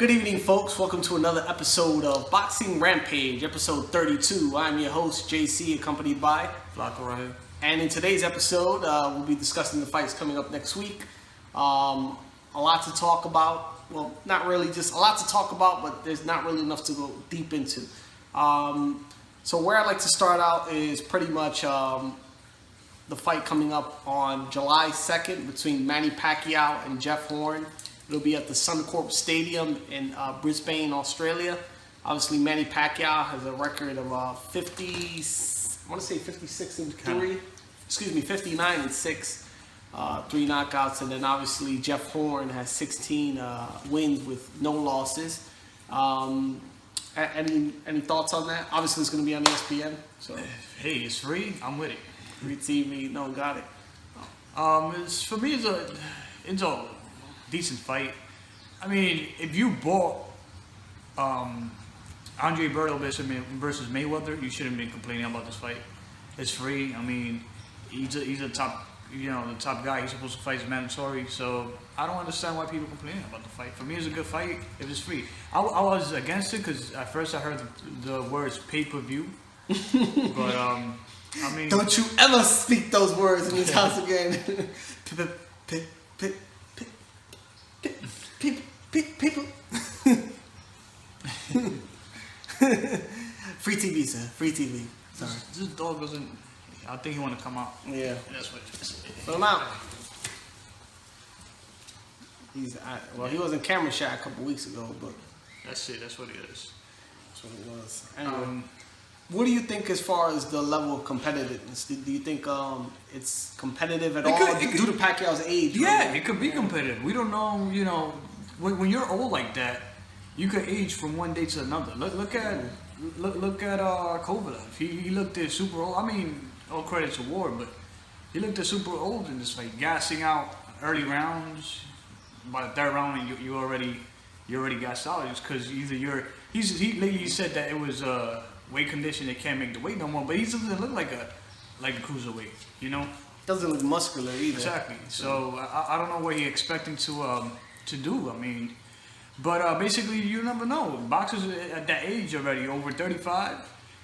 Good evening, folks. Welcome to another episode of Boxing Rampage, episode 32. I'm your host, JC, accompanied by Flaco right here. And in today's episode, we'll be discussing the fights coming up next week. A lot to talk about. Well, not really just a lot to talk about, but there's not really enough to go deep into. So where I'd like to start out is pretty much the fight coming up on July 2nd between Manny Pacquiao and Jeff Horn. It'll be at the Suncorp Stadium in Brisbane, Australia. Obviously, Manny Pacquiao has a record of 56 and 3. Excuse me, 59 and 6, 3 knockouts, and then obviously Jeff Horn has 16 wins with no losses. Any thoughts on that? Obviously, it's going to be on ESPN. So hey, it's free. I'm with it. Free TV, no, got it. For me, it's a decent fight. I mean, if you bought Andre Berto versus Mayweather, you shouldn't be complaining about this fight. It's free. I mean, he's a top, the top guy. He's supposed to fight is mandatory. So I don't understand why people are complaining about the fight. For me, it's a good fight if it's free. I was against it because at first I heard the words pay-per-view, but I mean, don't you ever speak those words in this house again. People. Free TV, sir. Free TV. Sorry. This dog doesn't. I think he want to come out. Yeah. That's what it is. Put him out. He was in camera shot a couple weeks ago, but that's it. That's what it is. That's what it was. Anyway, what do you think as far as the level of competitiveness? Do you think it's competitive at all due to Pacquiao's age? Yeah, right? It could be competitive. We don't know. When you're old like that, you could age from one day to another. Look at Kovalev. He looked at super old. I mean, all credit to Ward, but he looked at super old in this fight, gassing out early rounds. By the third round, you already gassed out. It's because either he said that it was weight condition, they can't make the weight no more. But he doesn't look like a cruiserweight, Doesn't look muscular either. Exactly. So I don't know what he's expecting to do. I mean, but basically you never know. Boxers at that age already, over 35.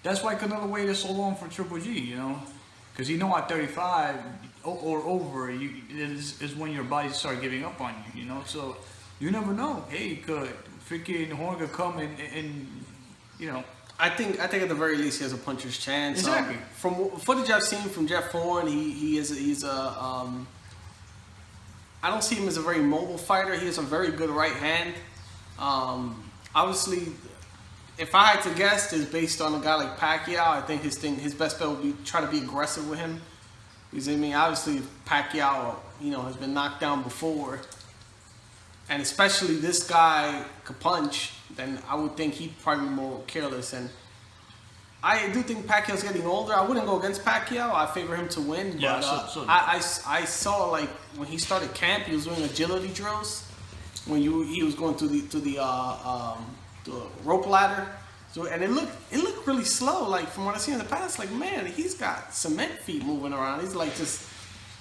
That's why Canelo waited so long for Triple G, because at 35 or over is when your body starts giving up on you, So you never know. Hey, freaking Horn could come and. I think at the very least he has a puncher's chance. Exactly. From footage I've seen from Jeff Horn, he's a I don't see him as a very mobile fighter. He has a very good right hand. Obviously, if I had to guess, is based on a guy like Pacquiao. I think his best bet would be try to be aggressive with him. Because obviously Pacquiao, has been knocked down before, and especially this guy could punch, then I would think he'd probably be more careless. And I do think Pacquiao's getting older. I wouldn't go against Pacquiao. I favor him to win. Yeah, but I saw when he started camp, he was doing agility drills. When he was going through the rope ladder, and it looked really slow. Like from what I see in the past, like man, he's got cement feet moving around. He's like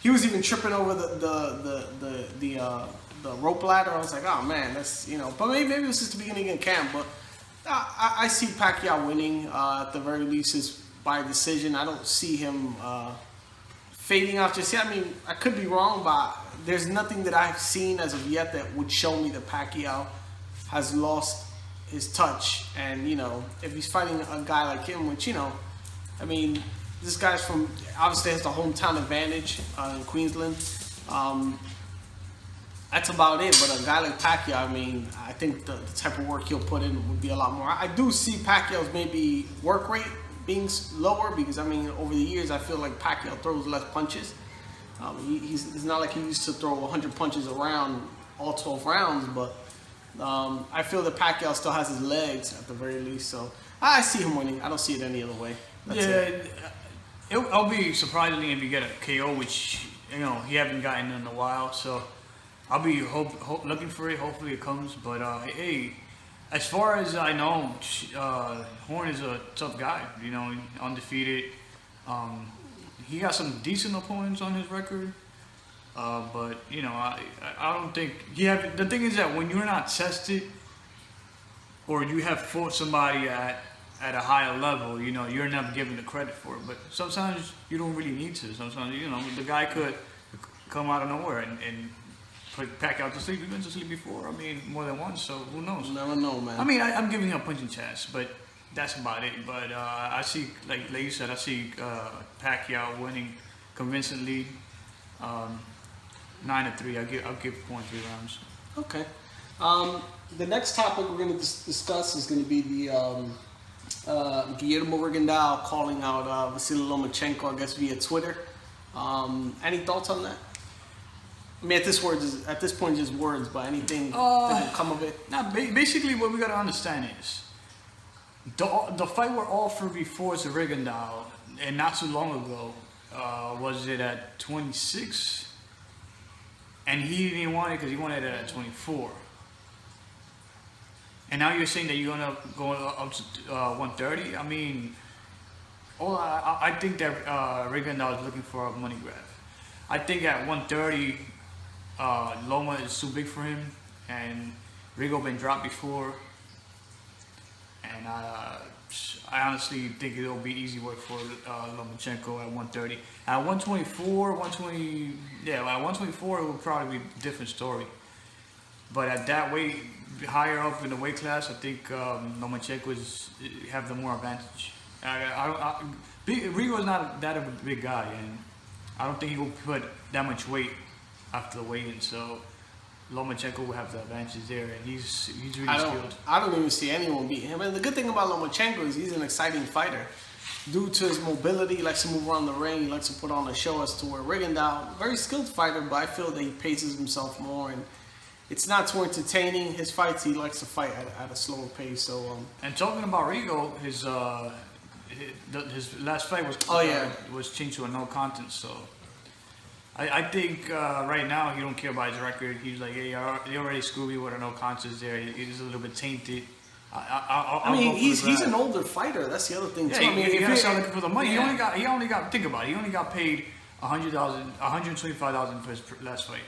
he was even tripping over the rope ladder. I was like, oh man, that's But maybe it was just the beginning of camp. But I see Pacquiao winning at the very least is by decision. I don't see him fading out just yet. I mean, I could be wrong, but there's nothing that I've seen as of yet that would show me that Pacquiao has lost his touch. And if he's fighting a guy like him, which this guy's obviously has the hometown advantage in Queensland. That's about it. But a guy like Pacquiao, I think the type of work he'll put in would be a lot more. I do see Pacquiao's maybe work rate being lower because over the years I feel like Pacquiao throws less punches. It's not like he used to throw 100 punches around all 12 rounds, but I feel that Pacquiao still has his legs at the very least. So I see him winning. I don't see it any other way. I'll be surprising if you get a KO, which he haven't gotten in a while. So I'll be looking for it. Hopefully it comes. But hey, as far as I know, Horn is a tough guy. Undefeated. He got some decent opponents on his record. But I don't think the thing is that when you're not tested or you have fought somebody at a higher level, you know, you're not given the credit for it. But sometimes you don't really need to. Sometimes, you know, the guy could come out of nowhere and put Pacquiao to sleep. He's been to sleep before. I mean, more than once. So who knows? You never know, man. I mean, I'm giving him a punching chance, but that's about it. But I see, like you said, I see Pacquiao winning convincingly, 9-3. I'll give 0.3 rounds. Okay. The next topic we're going to discuss is going to be the Guillermo Rigondeaux calling out Vasyl Lomachenko, I guess, via Twitter. Any thoughts on that? I mean, at this point, just words, but anything that will come of it? Now, basically, what we got to understand is the fight were offered before to Rigondeaux, and not too long ago, was it at 26? And he didn't want it because he wanted it at 24. And now you're saying that you're gonna go up to 130. I mean, I think that Rigondeaux is looking for a money grab. I think at 130, Loma is too big for him, and Rigo been dropped before. And I honestly think it'll be easy work for Lomachenko at 130. At 124, 120, yeah, at 124 it would probably be a different story. But at that weight, higher up in the weight class, I think Lomachenko have the more advantage. Rigo is not that of a big guy, and I don't think he will put that much weight after the weigh-in. So Lomachenko will have the advantage there, and he's really skilled. I don't even see anyone beating him. And the good thing about Lomachenko is he's an exciting fighter. Due to his mobility, he likes to move around the ring, he likes to put on a show, as to where Rigondeaux, very skilled fighter, but I feel that he paces himself more, and it's not too entertaining. His fights, he likes to fight at a slower pace. So and talking about Rigo, his last fight was changed to a no contest. So I think right now he don't care about his record. He's like, hey, they already screwed me with a no contest there. He's a little bit tainted. I mean, he's an older fighter. That's the other thing too. Yeah, I mean, if you're looking for the money, yeah. he only got. Think about it. He only got paid $125,000 for his last fight.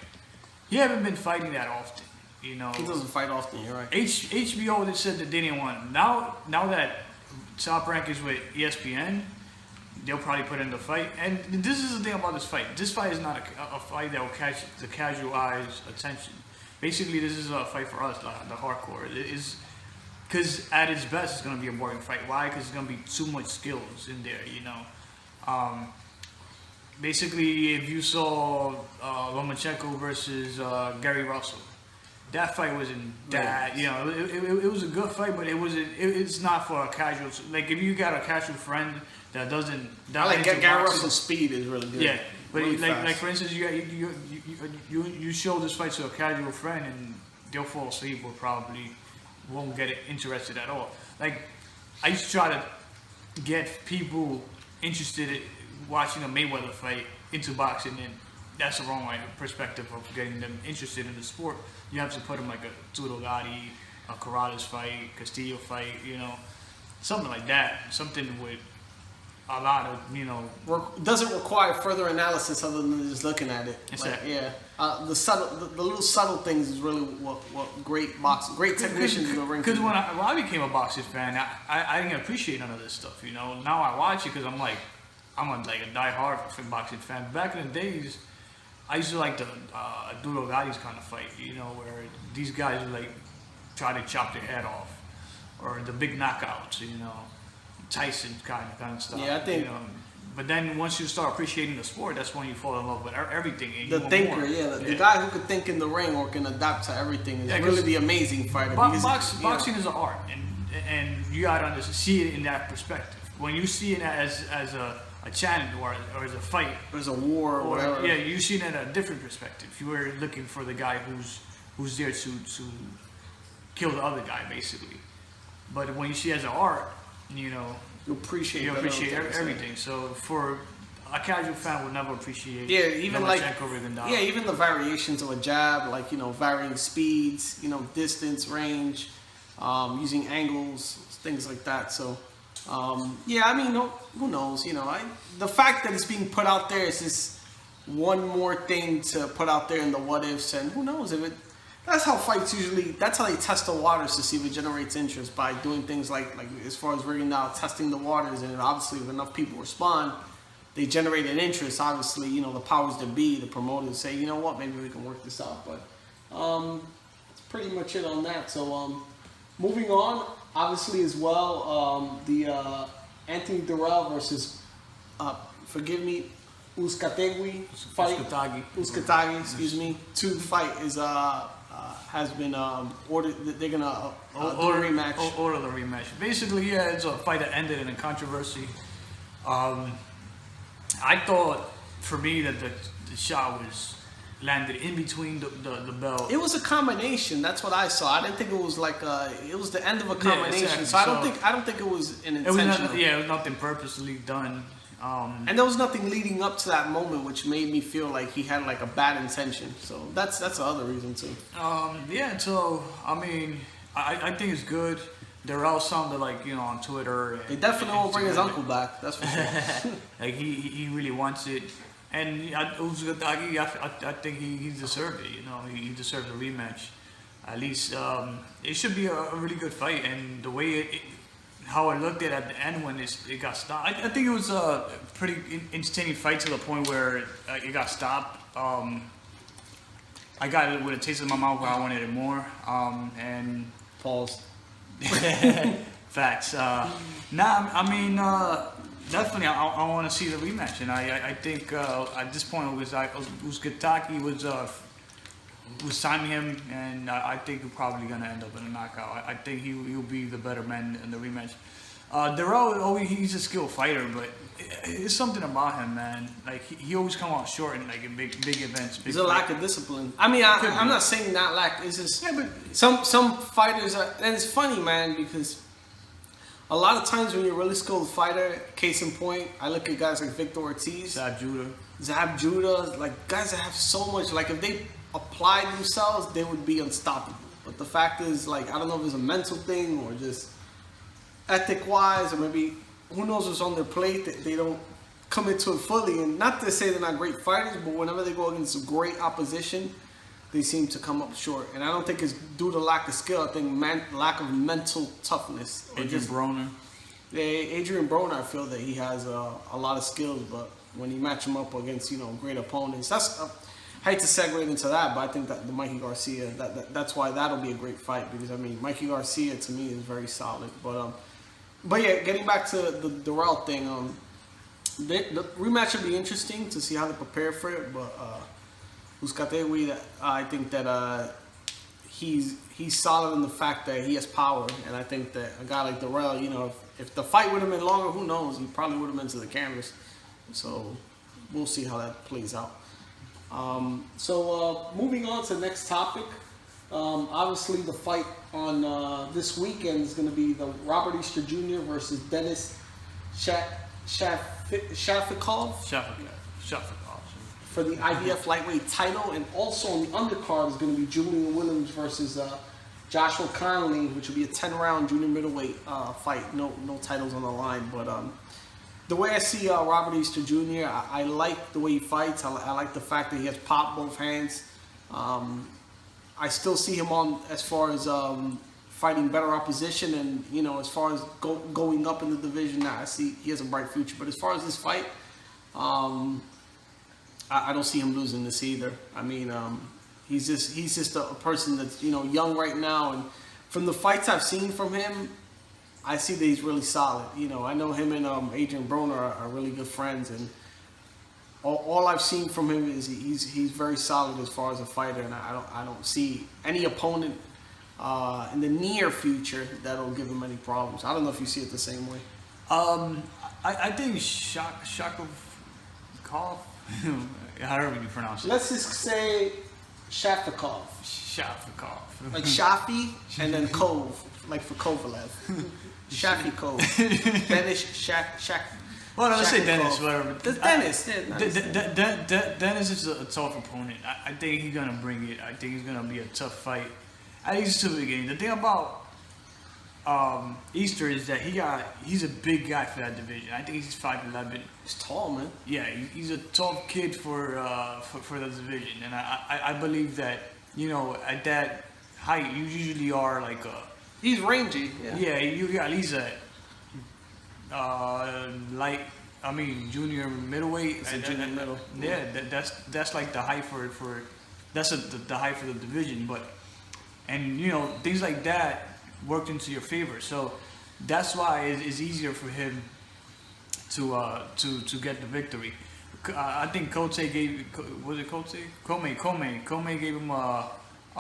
He haven't been fighting that often, you know. He doesn't fight often. You're right. HBO they said that they didn't want him. Now that Top Rank is with ESPN, they'll probably put in the fight. And this is the thing about this fight. This fight is not a fight that will catch the casual eye's attention. Basically, this is a fight for us, the hardcore. It is. Because at its best, it's going to be a boring fight. Why? Because it's going to be too much skills in there, you know. Basically, if you saw Lomachenko versus Gary Russell, that fight wasn't that, you know, it was a good fight, but it's not for a casual, like if you got a casual friend that doesn't, I like Gary Russell's speed is really good. Yeah, but really like for instance, you show this fight to a casual friend and they'll fall asleep or probably won't get interested at all. Like, I used to try to get people interested in watching a Mayweather fight into boxing, and that's the wrong perspective of getting them interested in the sport. You have to put them like a Tudo Gotti, a Corrales fight, Castillo fight, you know, something like that. Something with a lot of, you know, doesn't require further analysis other than just looking at it. Exactly. Like, yeah, the little subtle things is really what great technicians in the ring. Because when I became a boxing fan, I didn't appreciate none of this stuff. You know, now I watch it because I'm a die-hard boxing fan. Back in the days, I used to like the Duro Gotti's kind of fight. You know, where these guys would like try to chop their head off, or the big knockouts. You know. Tyson kind of stuff. Yeah, I think. You know, but then once you start appreciating the sport, that's when you fall in love with everything. And the thinker, the guy who can think in the ring or can adapt to everything is really the amazing fighter. Boxing is an art, and you gotta see it in that perspective. When you see it as a challenge or as a fight, or as a war or whatever. Yeah, you see it in a different perspective. You were looking for the guy who's there to kill the other guy, basically. But when you see it as an art, you know, you appreciate everything. So for a casual fan would never appreciate even Rigondeaux. Even the variations of a jab, like, you know, varying speeds, you know, distance, range, using angles, things like that. So I mean, who knows, you know, the fact that it's being put out there is just one more thing to put out there in the what ifs, and who knows if it. That's how fights usually. That's how they test the waters to see if it generates interest by doing things like as far as Rigondeaux testing the waters, and obviously if enough people respond, they generate an interest. Obviously, the powers that be, the promoters say, you know what, maybe we can work this out. But that's pretty much it on that. So moving on, obviously as well, the Anthony Dirrell versus Uzcategui fight. Uzcategui, excuse me. 2 fight is has been ordered. They're gonna order a rematch. Order the rematch. Basically, yeah, it's a fight that ended in a controversy. I thought, for me, that the shot was landed in between the belt. It was a combination. That's what I saw. I didn't think it was like it was the end of a combination. Yeah, exactly. So I don't think it was an intentional. It was nothing purposely done. And there was nothing leading up to that moment, which made me feel like he had like a bad intention. So that's the other reason too. Yeah. So I mean, I think it's good. Dirrell sounded like on Twitter. They definitely won't bring his uncle back. That's for sure. Like he really wants it, and Uzcategui, I think he deserved it. He deserved a rematch. At least it should be a really good fight, and the way how I looked at the end when it got stopped. I think it was a pretty entertaining fight to the point where it got stopped. I got it with a taste in my mouth where I wanted it more. And pause. Facts. Definitely I want to see the rematch, and I think at this point it was like Uzcategui was signing him, and I think we're probably gonna end up in a knockout. I think he'll be the better man in the rematch. Dirrell, he's a skilled fighter, but it's something about him, man. Like he always come out short in like in big events. There's a lack of discipline. I mean, I'm not saying that lack. It's just but some fighters are, and it's funny, man, because a lot of times when you're a really skilled fighter, case in point, I look at guys like Victor Ortiz, Zab Judah, like guys that have so much. Like if they applied themselves, they would be unstoppable. But the fact is, like, I don't know if it's a mental thing or just ethic-wise, or maybe who knows what's on their plate that they don't come into it fully. And not to say they're not great fighters, but whenever they go against great opposition, they seem to come up short. And I don't think it's due to lack of skill. I think lack of mental toughness. Adrian Broner. Yeah, Adrian Broner, I feel that he has a lot of skills, but when you match him up against great opponents, that's. I hate to segue into that, but I think that the Mikey Garcia, that's why that'll be a great fight, because I mean Mikey Garcia to me is very solid. But yeah, getting back to the Dirrell thing, the rematch will be interesting to see how they prepare for it. But Uzcategui, I think that he's solid in the fact that he has power, and I think that a guy like Dirrell, if the fight would have been longer, who knows? He probably would have been to the canvas. So we'll see how that plays out. Moving on to the next topic. Obviously, the fight on this weekend is going to be the Robert Easter Jr. versus Denis Shafikov for the IBF lightweight title, and also on the undercard is going to be Julian Williams versus Joshua Conley, which will be a 10-round junior middleweight fight. No titles on the line, but the way I see Robert Easter Jr., I like the way he fights. I like the fact that he has pop both hands. I still see him on as far as fighting better opposition, and as far as going up in the division, I see he has a bright future. But as far as this fight, I don't see him losing this either. I mean, he's just a person that's young right now, and from the fights I've seen from him, I see that he's really solid. I know him and Adrian Broner are really good friends, and all I've seen from him is he's very solid as far as a fighter, and I don't see any opponent in the near future that'll give him any problems. I don't know if you see it the same way. I think Shafikov, however you pronounce it. Let's just say Shafikov. Like Shafi and then Kov, like for Kovalev. Shafikov. Denis Shak. Well, let's say Denis, whatever. Denis. Denis is a tough opponent. I think he's gonna bring it. I think it's gonna be a tough fight. At least to the beginning. The thing about Easter is that he's a big guy for that division. I think he's 5'11". He's tall, man. Yeah, he's a tough kid for the division, and I believe that at that height, you usually are like He's rangy. yeah, you got at least a light. I mean, junior middleweight. It's a junior middle. Yeah, that's like the height for that's the height for the division. But and things like that worked into your favor. So that's why it's easier for him to get the victory. I think Kote gave was it Kote? Kome gave him a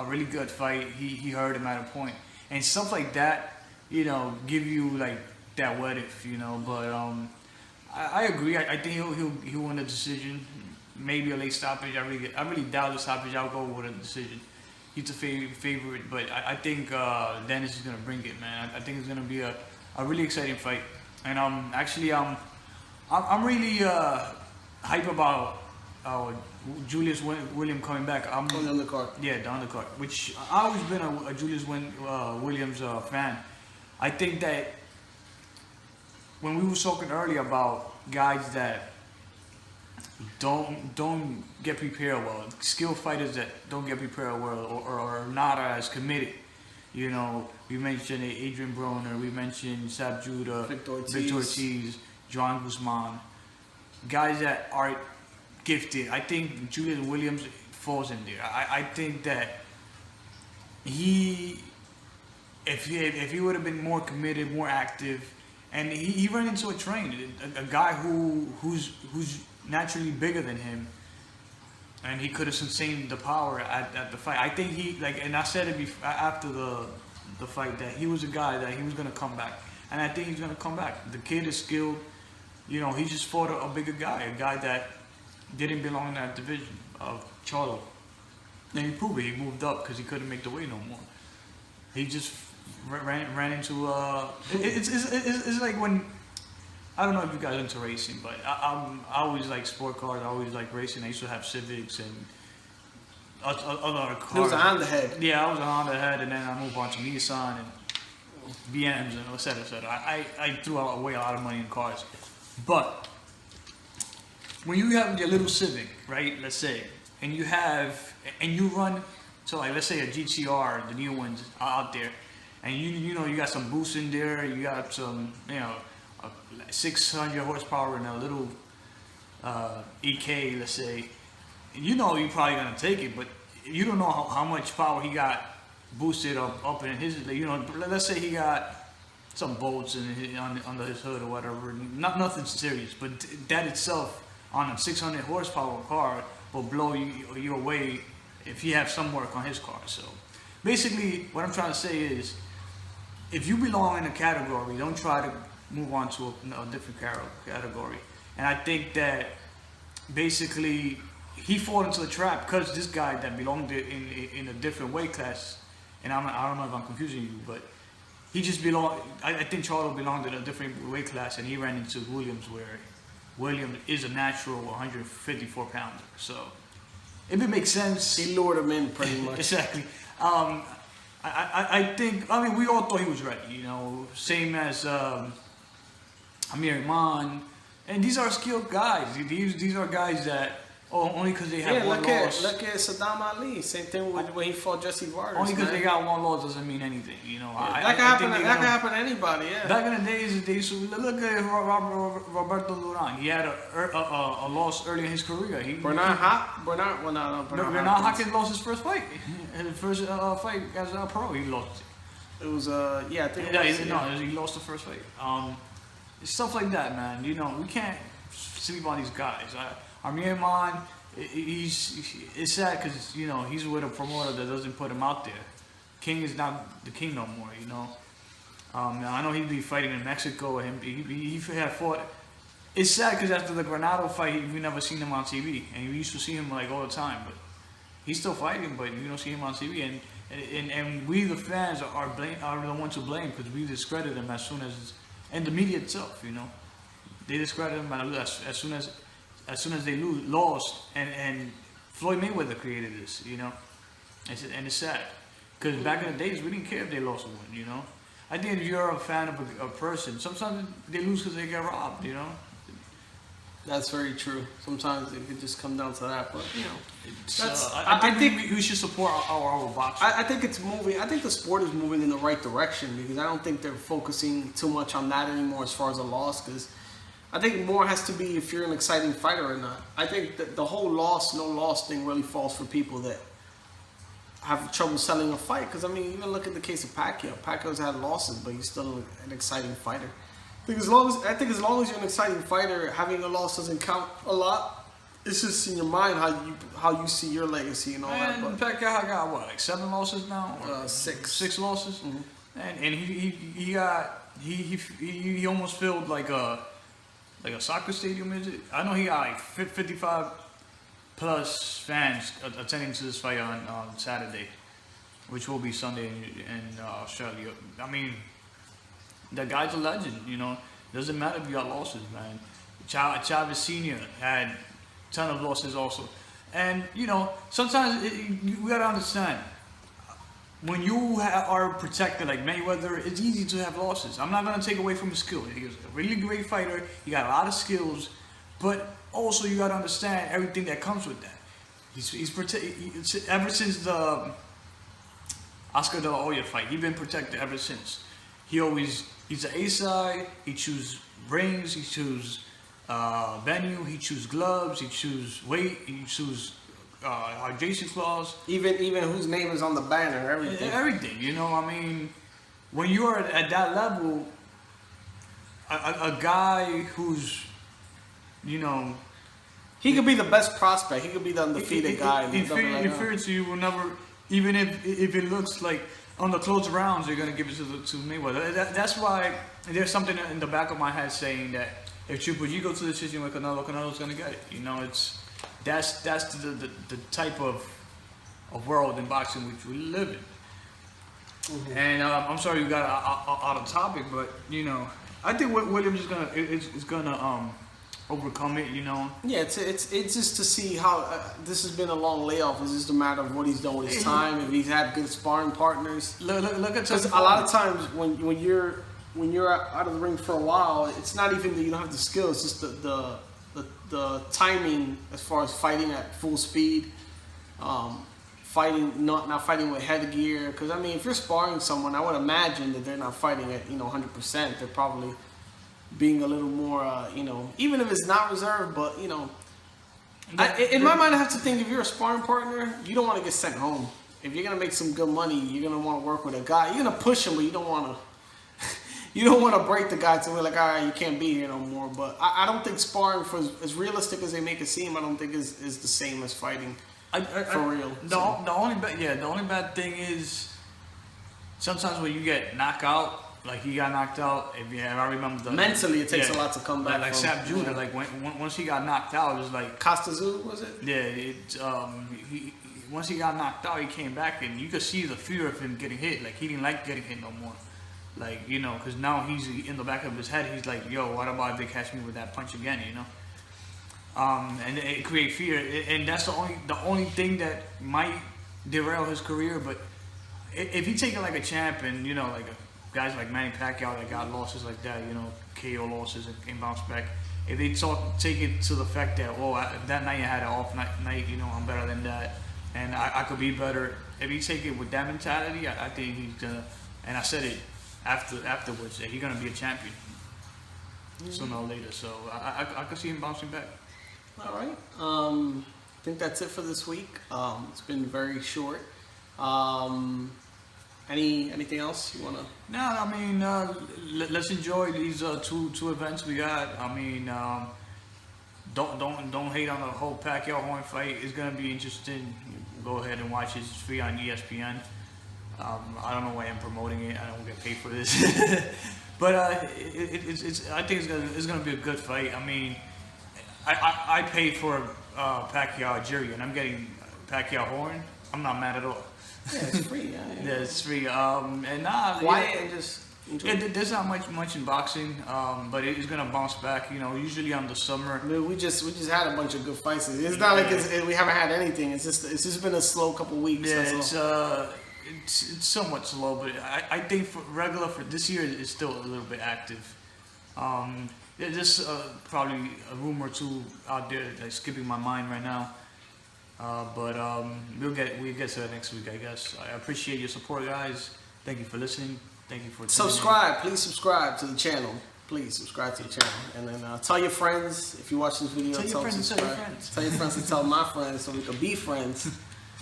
really good fight. He hurt him at a point, and stuff like that. Give you like that what if, But I agree. I think he'll win the decision. Maybe a late stoppage. I really doubt the stoppage. I'll go with a decision. He's a favorite, but I think Denis is gonna bring it, man. I think it's gonna be a really exciting fight, and I'm really hype about Julius Williams coming back. On the undercard. Yeah, the undercard. Which I always been a Julius Williams fan. I think that when we were talking earlier about guys that don't get prepared well, skilled fighters that don't get prepared well or are not as committed. We mentioned Adrian Broner, we mentioned Sab Judah, Victor Ortiz, Joan Guzman, guys that are gifted. I think Julius Williams falls in there. I think that if he would have been more committed, more active, and he ran into a train, a guy who's naturally bigger than him, and he could have sustained the power at the fight. I think and I said it after the fight that he was a guy that he was gonna come back, and I think he's gonna come back. The kid is skilled. He just fought a bigger guy, a guy that didn't belong in that division of Charlo. And he proved it. He moved up because he couldn't make the weight no more. He just ran into it's like when, I don't know if you guys are into racing, but I always like sport cars. I always like racing. I used to have Civics and other cars. It was a Honda head. Yeah, I was a Honda head, and then I moved on to Nissan and BMs and et cetera, et cetera. I threw away a lot of money in cars. But when you have your little Civic, right, let's say, and you run to, like, let's say a GTR, the new ones out there, and you got some boost in there, you got some 600 horsepower in a little EK, let's say, you're probably gonna take it, but you don't know how much power he got boosted up in his, let's say he got some bolts under his hood or whatever, nothing serious, but that itself on a 600 horsepower car will blow you away if you have some work on his car. So basically what I'm trying to say is, if you belong in a category, don't try to move on to a different category. And I think that basically he fell into the trap because this guy that belonged in a different weight class, and I don't know if I'm confusing you, but he just belonged, I think Charlo belonged in a different weight class, and he ran into Williams, where Williams is a natural 154 pounder. So if it makes sense, he lured him in pretty much. Exactly. I think, we all thought he was ready, same as Amir Iman, and these are skilled guys. These are guys that only because they have one loss. Look at Saddam Ali. Same thing when he fought Jesse Vargas. Only because they got one loss doesn't mean anything, That can happen to anybody. Yeah. Back in the days, they used to look at Roberto Duran. He had a loss early in his career. Bernard Hopkins lost his first fight. His first fight as a pro, he lost it. It was I think it was, he lost the first fight. Stuff like that, man. We can't sleep on these guys. Amir Iman, it's sad because he's with a promoter that doesn't put him out there. King is not the king no more. Now I know he'd be fighting in Mexico. He had fought. It's sad because after the Granado fight, we never seen him on TV, and we used to see him like all the time. But he's still fighting, but you don't see him on TV, and we the fans are the ones to blame because we discredit him as soon as, and the media itself, they discredit him as soon as they lost, and Floyd Mayweather created this, and it's sad, because back in the days we didn't care if they lost or won, I think if you're a fan of a person, sometimes they lose because they get robbed, That's very true. Sometimes it could just come down to that, but you know, I think we should support our boxers. I think it's moving. I think the sport is moving in the right direction because I don't think they're focusing too much on that anymore as far as a loss. Because I think more has to be if you're an exciting fighter or not. I think that the whole loss, no loss thing really falls for people that have trouble selling a fight. Because I mean, even look at the case of Pacquiao. Pacquiao's had losses, but he's still an exciting fighter. I think as long as you're an exciting fighter, having a loss doesn't count a lot. It's just in your mind how you see your legacy and all that. And Pacquiao got what, like 7 losses now? 6. 6 losses. Mm-hmm. And he almost filled like a soccer stadium. Is it? I know he got like 55 plus fans attending to this fight on Saturday, which will be Sunday in Australia. I mean, the guy's a legend, you know. Doesn't matter if you got losses, man. Chavez Sr. had a ton of losses also. And, you know, sometimes we got to understand, when you are protected like Mayweather, it's easy to have losses. I'm not going to take away from his skill. He's a really great fighter. He got a lot of skills. But also you got to understand everything that comes with that. He's protected ever since the Oscar De La Hoya fight. He's been protected ever since. He's an A side. He chooses rings. He chooses venue. He chooses gloves. He chooses weight. He chooses hydration clause. Even whose name is on the banner. Everything. You know. I mean, when you are at that level, a guy who's, you know, he could be the best prospect. He could be the undefeated guy. Inferior to you will never, even if it looks like. On the close rounds, you're going to give it to Mayweather. That's why there's something in the back of my head saying that if Triple G goes to the decision with Canelo's going to get it. You know, that's the type of world in boxing which we live in. Mm-hmm. And I'm sorry you got out of topic, but you know, I think Williams is gonna overcome it. You know. Yeah, it's just to see how this has been a long layoff. It's just a matter of what he's done with his time. If he's had good sparring partners. Look at because a lot of times when you're out of the ring for a while, it's not even that you don't have the skill. It's just the timing as far as fighting at full speed, fighting not fighting with headgear. Because I mean, if you're sparring someone, I would imagine that they're not fighting at 100%. They're probably being a little more, even if it's not reserved, but, in my mind, I have to think if you're a sparring partner, you don't want to get sent home. If you're going to make some good money, you're going to want to work with a guy. You're going to push him, but you don't want to break the guy to be like, all right, you can't be here no more. But I don't think sparring, for as realistic as they make it seem, I don't think is the same as fighting for real. The only bad thing is sometimes when you get knocked out, like he got knocked out. I remember mentally, it takes a lot to come back. Like Sap Judah, like once he got knocked out, it was like Costazu, was it? Yeah, once he got knocked out, he came back, and you could see the fear of him getting hit. Like he didn't like getting hit no more. Like because now he's in the back of his head. He's like, yo, what about if they catch me with that punch again? And it creates fear, and that's the only thing that might derail his career. But if he take it like a champ, and like guys like Manny Pacquiao that got losses like that, KO losses and bounce back. If they take it to the fact that, that night I had an off night, I'm better than that, and I could be better. If he take it with that mentality, I think he's gonna. And I said it afterwards that he's gonna be a champion sooner or later. So I could see him bouncing back. All right. I think that's it for this week. It's been very short. Anything else you wanna? No, I mean, let's enjoy these two events we got. I mean, don't hate on the whole Pacquiao Horn fight. It's gonna be interesting. Go ahead and watch it. It's free on ESPN. I don't know why I'm promoting it. I don't get paid for this, but it's. I think it's gonna be a good fight. I mean, I paid for Pacquiao Jury, and I'm getting Pacquiao Horn. I'm not mad at all. Yeah, it's free. Yeah, it's free. Quiet and just enjoy. Yeah, there's not much in boxing, but it's gonna bounce back. Usually on the summer. I mean, we just had a bunch of good fights. It's not like we haven't had anything. It's just been a slow couple weeks. Yeah, it's somewhat slow, but I think for this year it's still a little bit active. There's just probably a rumor or two out there that's skipping my mind right now. But we'll get to that next week, I guess. I appreciate your support, guys. Thank you for listening. Thank you for subscribe. Please subscribe to the channel. Please subscribe to the channel, and then tell your friends if you watch this video. Tell your friends and tell your friends and tell my friends so we can be friends.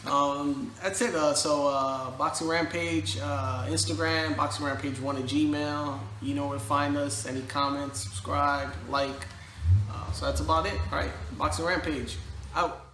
That's it. So Boxing Rampage, Instagram, Boxing Rampage 1 at Gmail. You know where to find us. Any comments, subscribe, like. So that's about it. All right, Boxing Rampage out.